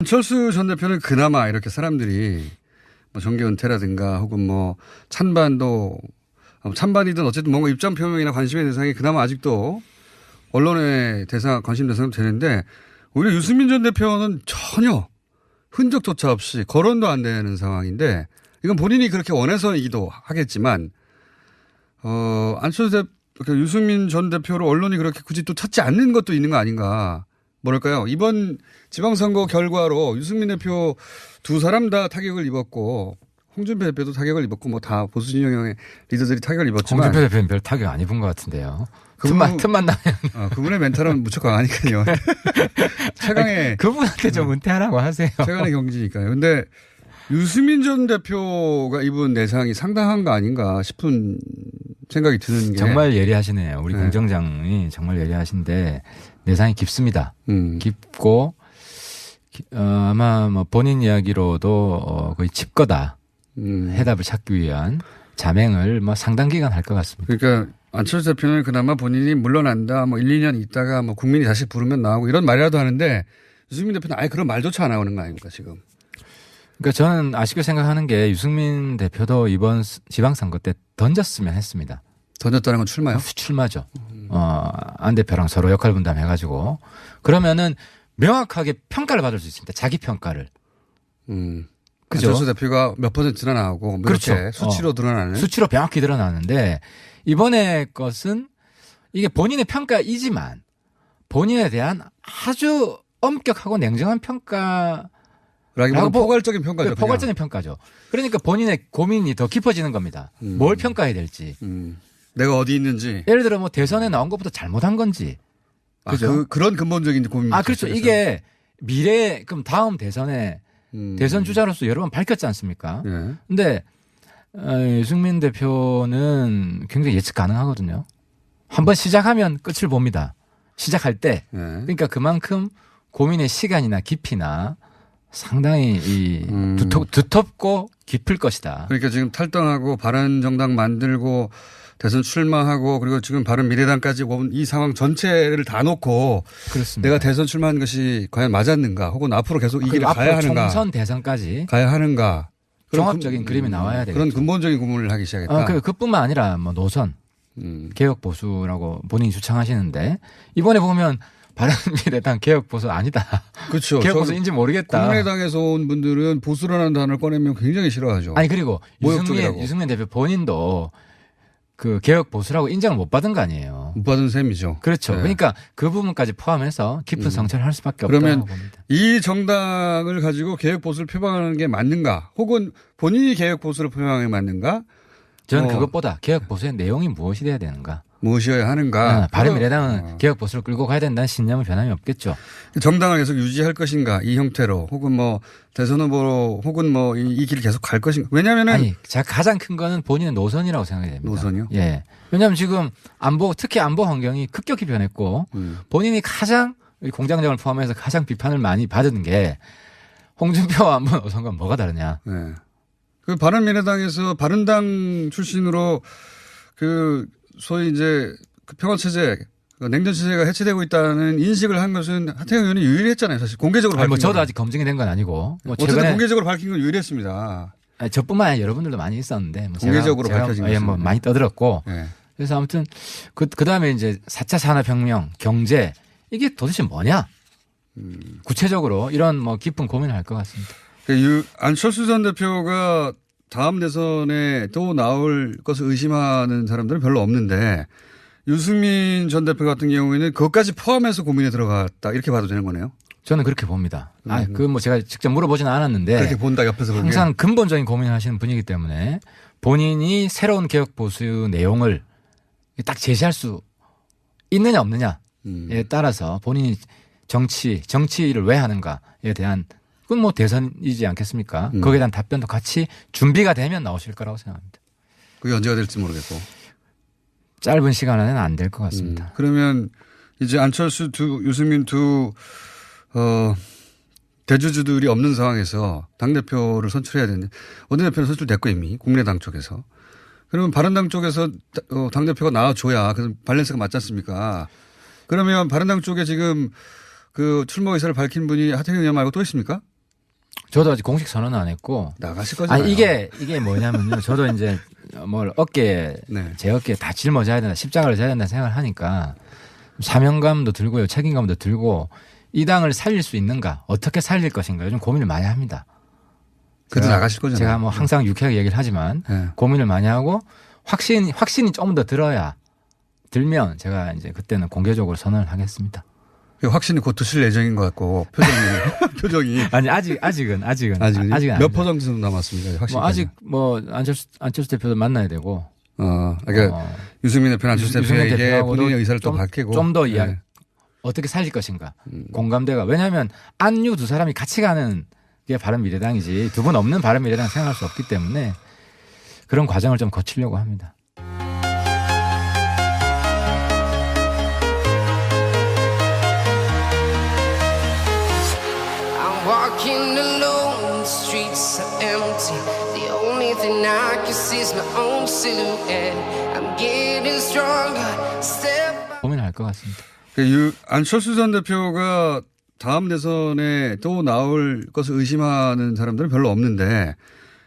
안철수 전 대표는 그나마 이렇게 사람들이 뭐 정계 은퇴라든가 혹은 뭐 찬반이든 어쨌든 뭔가 입장 표명이나 관심의 대상이 그나마 아직도 언론의 관심 대상은 되는데 오히려 유승민 전 대표는 전혀 흔적조차 없이 거론도 안 되는 상황인데 이건 본인이 그렇게 원해서이기도 하겠지만 유승민 전 대표를 언론이 그렇게 굳이 또 찾지 않는 것도 있는 거 아닌가. 뭐랄까요. 이번 지방선거 결과로 유승민 대표 두 사람 다 타격을 입었고 홍준표 대표도 타격을 입었고 뭐 다 보수 진영의 리더들이 타격을 입었지만 홍준표 대표는 별 타격 안 입은 것 같은데요. 틈만 나면. 그분의 멘탈은 무척 강하니까요. 최강의 그분한테 좀 은퇴하라고 하세요. 최강의 경지니까요. 근데 유승민 전 대표가 입은 내상이 상당한 거 아닌가 싶은 생각이 드는 게 정말 예리하시네요. 우리 공정장이 정말 예리하신데 내상이 깊습니다. 깊고 아마 뭐 본인 이야기로도 거의 짚거다 해답을 찾기 위한 자맹을 뭐 상당 기간 할 것 같습니다. 그러니까 안철수 대표는 그나마 본인이 물러난다, 뭐 1, 2년 있다가 뭐 국민이 다시 부르면 나오고 이런 말이라도 하는데 유승민 대표는 아예 그런 말조차 안 나오는 거 아닙니까 지금? 그러니까 저는 아쉽게 생각하는 게 유승민 대표도 이번 지방선거 때 던졌으면 했습니다. 던졌다는 건 출마요? 출마죠. 안 대표랑 서로 역할 분담해가지고 그러면은 명확하게 평가를 받을 수 있습니다. 자기 평가를. 그죠? 안철수 대표가 몇 %나 나오고 뭐 그렇죠. 이렇게 수치로 드러나는. 수치로 명확히 드러나는데 이번에 것은 이게 본인의 평가이지만 본인에 대한 아주 엄격하고 냉정한 평가. 라기보다 포괄적인 평가죠. 포괄적인 평가죠. 그러니까 본인의 고민이 더 깊어지는 겁니다. 뭘 평가해야 될지. 내가 어디 있는지. 예를 들어 뭐 대선에 나온 것보다 잘못한 건지. 그죠? 그런 근본적인 고민. 그렇죠. 이게 그럼 다음 대선에 대선 주자로서 여러 번 밝혔지 않습니까? 근데 유승민 대표는 굉장히 예측 가능하거든요. 한번 시작하면 끝을 봅니다. 시작할 때. 그러니까 그만큼 고민의 시간이나 깊이나 상당히 두텁고 깊을 것이다. 그러니까 지금 탈당하고 바른정당 만들고 대선 출마하고 그리고 지금 바른미래당까지 온 이 상황 전체를 다 놓고 그렇습니다. 내가 대선 출마한 것이 과연 맞았는가 혹은 앞으로 계속 이 길을 가야 하는가. 총선 대선까지 가야 하는가. 종합적인 그림이 나와야 되겠죠. 그런 근본적인 고민을 하기 시작했다. 그뿐만 아니라 뭐 노선, 개혁 보수라고 본인이 주창하시는데 이번에 보면 바른미래당 개혁 보수 아니다. 그렇죠. 개혁 보수인지 모르겠다. 국민의당에서 온 분들은 보수라는 단어를 꺼내면 굉장히 싫어하죠. 아니 그리고 유승민 대표 본인도 그 개혁 보수라고 인정을 못 받은 거 아니에요. 못 받은 셈이죠. 그렇죠. 그러니까 그 부분까지 포함해서 깊은 성찰을 할 수밖에 없다고 그러면 봅니다. 이 정당을 가지고 개혁 보수를 표방하는 게 맞는가? 혹은 본인이 개혁 보수를 표방하는 게 맞는가? 저는 그것보다 개혁 보수의 내용이 무엇이 돼야 되는가? 무엇이어야 하는가? 바른미래당은 개혁 보수를 끌고 가야 된다는 신념은 변함이 없겠죠. 정당을 계속 유지할 것인가? 이 형태로 혹은 뭐 대선 후보로 혹은 뭐 이 길을 계속 갈 것인가? 왜냐면은 가장 큰 거는 본인의 노선이라고 생각이 됩니다. 노선이요? 예. 왜냐하면 지금 특히 안보 환경이 급격히 변했고 본인이 가장 공장장을 포함해서 가장 비판을 많이 받은 게 홍준표와 안보 노선과 뭐가 다르냐? 네. 그 바른미래당에서 바른당 출신으로 그 소위 이제 그 평화체제, 냉전체제가 해체되고 있다는 인식을 한 것은 하태경 의원이 유일했잖아요. 사실 공개적으로 밝힌 저도 아직 검증이 된 건 아니고. 어쨌든 공개적으로 밝힌 건 유일했습니다. 저뿐만 아니라 여러분들도 많이 있었는데. 공개적으로 밝혀진 것은. 뭐 많이 떠들었고. 네. 그래서 아무튼 그 다음에 이제 4차 산업혁명, 경제 이게 도대체 뭐냐? 구체적으로 이런 뭐 깊은 고민을 할 것 같습니다. 안철수 전 대표가 다음 대선에 또 나올 것을 의심하는 사람들은 별로 없는데 유승민 전 대표 같은 경우에는 그것까지 포함해서 고민에 들어갔다 이렇게 봐도 되는 거네요. 저는 그렇게 봅니다. 뭐 제가 직접 물어보지는 않았는데 그렇게 본다 옆에서 보면 항상 근본적인 고민을 하시는 분이기 때문에 본인이 새로운 개혁 보수 내용을 딱 제시할 수 있느냐 없느냐에 따라서 본인이 정치를 왜 하는가에 대한 그건 뭐 대선이지 않겠습니까? 거기에 대한 답변도 같이 준비가 되면 나오실 거라고 생각합니다. 그게 언제가 될지 모르겠고. 짧은 시간 안에는 안 될 것 같습니다. 그러면 이제 안철수 유승민 대주주들이 없는 상황에서 당대표를 선출해야 되는데 원내대표는 선출됐고 이미 국민의당 쪽에서. 그러면 바른당 쪽에서 당대표가 나와줘야 그래서 밸런스가 맞지 않습니까? 그러면 바른당 쪽에 지금 그 출마 의사를 밝힌 분이 하태경 의원 말고 또 있습니까? 저도 아직 공식 선언은 안 했고. 나가실 거잖아요. 아니 이게 뭐냐면요. 저도 이제 뭘 네. 제 어깨에 다 짊어져야 된다, 십자가를 져야 된다 생각을 하니까 사명감도 들고요, 책임감도 들고 이 당을 살릴 수 있는가, 어떻게 살릴 것인가 요즘 고민을 많이 합니다. 그래도 나가실 거잖아요. 제가 뭐 항상 유쾌하게 얘기를 하지만 네. 고민을 많이 하고 확신이 조금 더 들면 제가 이제 그때는 공개적으로 선언을 하겠습니다. 확신이 곧 드실 예정인 것 같고 표정이 아니 아직은 몇 퍼센트 정도 남았습니다. 확실히. 뭐 아직 뭐 안철수 대표도 만나야 되고. 그러니까 유승민 대표나 안철수 대표에게 본인의 의사를 또 밝히고 좀 더 이야기 어떻게 살릴 것인가. 공감대가 왜냐하면 안유 두 사람이 같이 가는 게 바른미래당이지 두 분 없는 바른미래당 생각할 수 없기 때문에 그런 과정을 좀 거치려고 합니다. Walking alone, the streets are empty. The only thing I can see is my own silhouette. I'm getting stronger, step by 고민을 할 것 같습니다. 안철수 전 대표가 다음 대선에 또 나올 것을 의심하는 사람들은 별로 없는데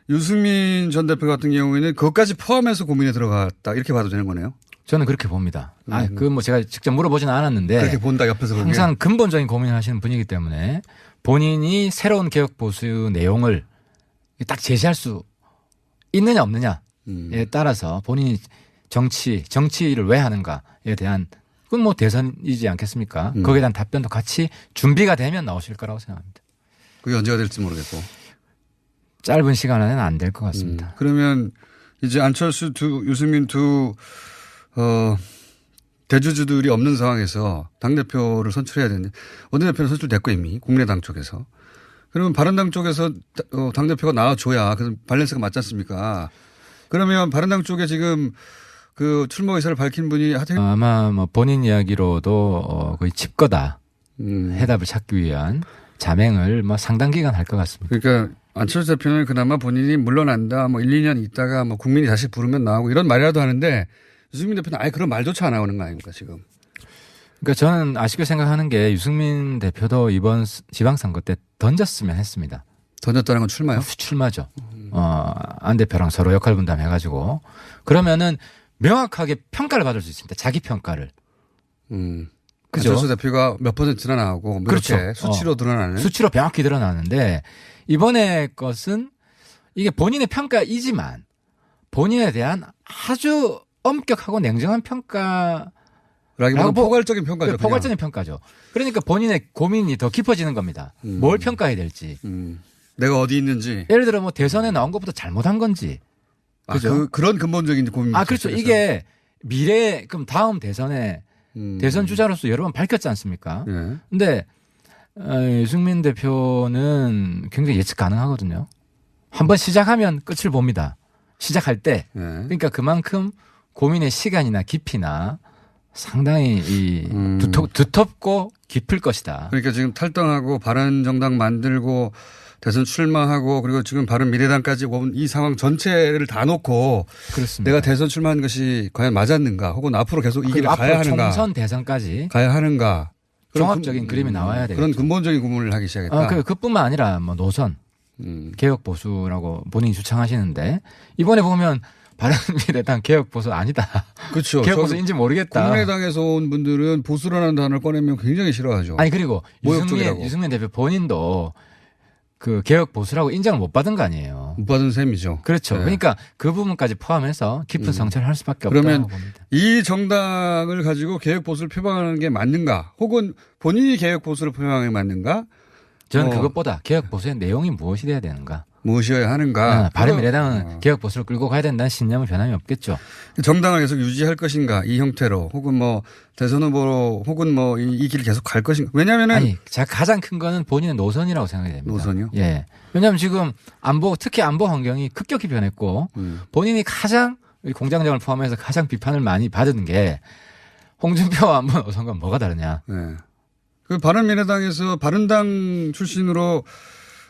유승민 전 대표 같은 경우에는 그것까지 포함해서 고민에 들어갔다 이렇게 봐도 되는 거네요. 저는 그렇게 봅니다. 그 뭐 제가 직접 물어보지는 않았는데 그렇게 본다 옆에서 보기에. 항상 근본적인 고민을 하시는 분이기 때문에 본인이 새로운 개혁 보수 내용을 딱 제시할 수 있느냐 없느냐에 따라서 본인이 정치를 왜 하는가에 대한 그건 뭐 대선이지 않겠습니까? 거기에 대한 답변도 같이 준비가 되면 나오실 거라고 생각합니다. 그게 언제가 될지 모르겠고. 짧은 시간 안에는 안 될 것 같습니다. 그러면 이제 안철수 유승민 대주주들이 없는 상황에서 당대표를 선출해야 되는데 원내대표는 선출됐고 이미 국민의당 쪽에서. 그러면 바른당 쪽에서 당대표가 나와줘야 그 밸런스가 맞지 않습니까? 그러면 바른당 쪽에 지금 그 출마 의사를 밝힌 분이 아마 뭐 본인 이야기로도 거의 집거다 해답을 찾기 위한 자맹을 뭐 상당 기간 할 것 같습니다. 그러니까 안철수 대표는 그나마 본인이 물러난다 뭐 1, 2년 있다가 뭐 국민이 다시 부르면 나오고 이런 말이라도 하는데 유승민 대표는 아예 그런 말조차 안 나오는 거 아닙니까 지금. 그러니까 저는 아쉽게 생각하는 게 유승민 대표도 이번 지방선거 때 던졌으면 했습니다. 던졌다는 건 출마요? 출마죠. 안 대표랑 서로 역할 분담해가지고 그러면은 명확하게 평가를 받을 수 있습니다. 자기 평가를. 그죠? 안철수 대표가 몇 %나 나오고 뭐 그렇죠. 이렇게 수치로 드러나는. 수치로 명확히 드러나는데 이번에 것은 이게 본인의 평가이지만 본인에 대한 아주 엄격하고 냉정한 평가. 라기보다 포괄적인 평가죠. 포괄적인 평가죠. 그러니까 본인의 고민이 더 깊어지는 겁니다. 뭘 평가해야 될지. 내가 어디 있는지. 예를 들어 뭐 대선에 나온 것보다 잘못한 건지. 그죠? 그런 근본적인 고민. 그렇죠. 이게 그럼 다음 대선에 대선 주자로서 여러 번 밝혔지 않습니까? 근데 유승민 대표는 굉장히 예측 가능하거든요. 한번 시작하면 끝을 봅니다. 시작할 때. 그러니까 그만큼 고민의 시간이나 깊이나 상당히 두텁고 깊을 것이다. 그러니까 지금 탈당하고 바른정당 만들고 대선 출마하고 그리고 지금 바른미래당까지 온 이 상황 전체를 다 놓고 그렇습니다. 내가 대선 출마한 것이 과연 맞았는가 혹은 앞으로 계속 이 길을 가야 하는가. 총선 대선까지 가야 하는가. 종합적인 그림이 나와야 되겠죠. 그런 근본적인 고민을 하기 시작했다. 그뿐만 아니라 뭐 노선 개혁 보수라고 본인이 주창하시는데 이번에 보면 바른미래당 개혁 보수 아니다. 그렇죠. 개혁 보수인지 모르겠다. 국민의당에서 온 분들은 보수라는 단어를 꺼내면 굉장히 싫어하죠. 아니 그리고 유승민 대표 본인도 그 개혁 보수라고 인정을 못 받은 거 아니에요. 못 받은 셈이죠. 그렇죠. 네. 그러니까 그 부분까지 포함해서 깊은 성찰을 할 수밖에 없다고 그러면 봅니다. 이 정당을 가지고 개혁 보수를 표방하는 게 맞는가? 혹은 본인이 개혁 보수를 표방하는 게 맞는가? 저는 그것보다 개혁 보수의 내용이 무엇이 돼야 되는가? 무엇이어야 하는가? 바른미래당은 개혁 보수를 끌고 가야 된다는 신념은 변함이 없겠죠. 정당을 계속 유지할 것인가? 이 형태로 혹은 뭐 대선 후보로 혹은 뭐 이 길을 계속 갈 것인가? 왜냐면은 가장 큰 거는 본인의 노선이라고 생각이 됩니다. 노선이요? 예. 왜냐하면 지금 특히 안보 환경이 급격히 변했고 본인이 가장 공장장을 포함해서 가장 비판을 많이 받은 게 홍준표와 안보 노선과 뭐가 다르냐? 네. 그 바른미래당에서 바른당 출신으로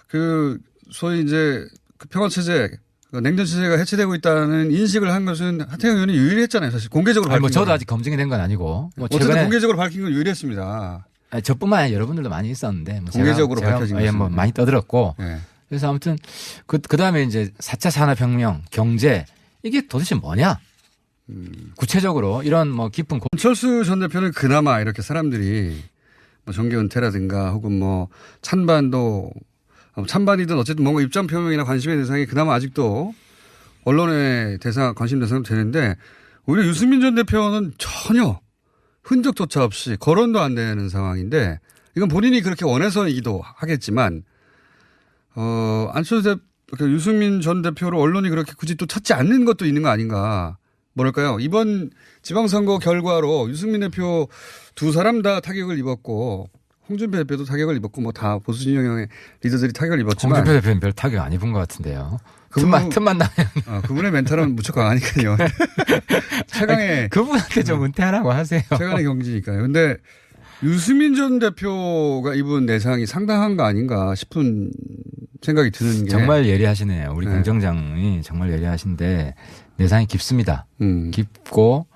그 소위 이제 그 평화체제, 냉전체제가 해체되고 있다는 인식을 한 것은 하태경 의원이 유일했잖아요. 사실 공개적으로 밝힌 저도 아직 검증이 된 건 아니고. 어쨌든 공개적으로 밝힌 건 유일했습니다. 저뿐만 아니라 여러분들도 많이 있었는데. 공개적으로 밝혀진 것은. 많이 떠들었고. 네. 그래서 아무튼 그 다음에 이제 4차 산업혁명, 경제 이게 도대체 뭐냐? 구체적으로 이런 뭐 깊은 안철수 전 대표는 그나마 이렇게 사람들이 뭐 정계 은퇴라든가 혹은 뭐 찬반이든 어쨌든 뭔가 입장 표명이나 관심의 대상이 그나마 아직도 언론의 관심 대상은 되는데 오히려 유승민 전 대표는 전혀 흔적조차 없이 거론도 안 되는 상황인데 이건 본인이 그렇게 원해서이기도 하겠지만 유승민 전 대표를 언론이 그렇게 굳이 또 찾지 않는 것도 있는 거 아닌가. 뭐랄까요. 이번 지방선거 결과로 유승민 대표 두 사람 다 타격을 입었고 홍준표 대표도 타격을 입었고 뭐 다 보수 진영의 리더들이 타격을 입었지만 홍준표 대표는 별 타격 안 입은 것 같은데요. 틈만 나면. 그분의 멘탈은 무척 강하니까요. 최강의 그분한테 좀 은퇴하라고 하세요. 최강의 경지니까요. 근데 유승민 전 대표가 입은 내상이 상당한 거 아닌가 싶은 생각이 드는 게 정말 예리하시네요. 우리 공정장이 정말 예리하신데 내상이 깊습니다. 깊고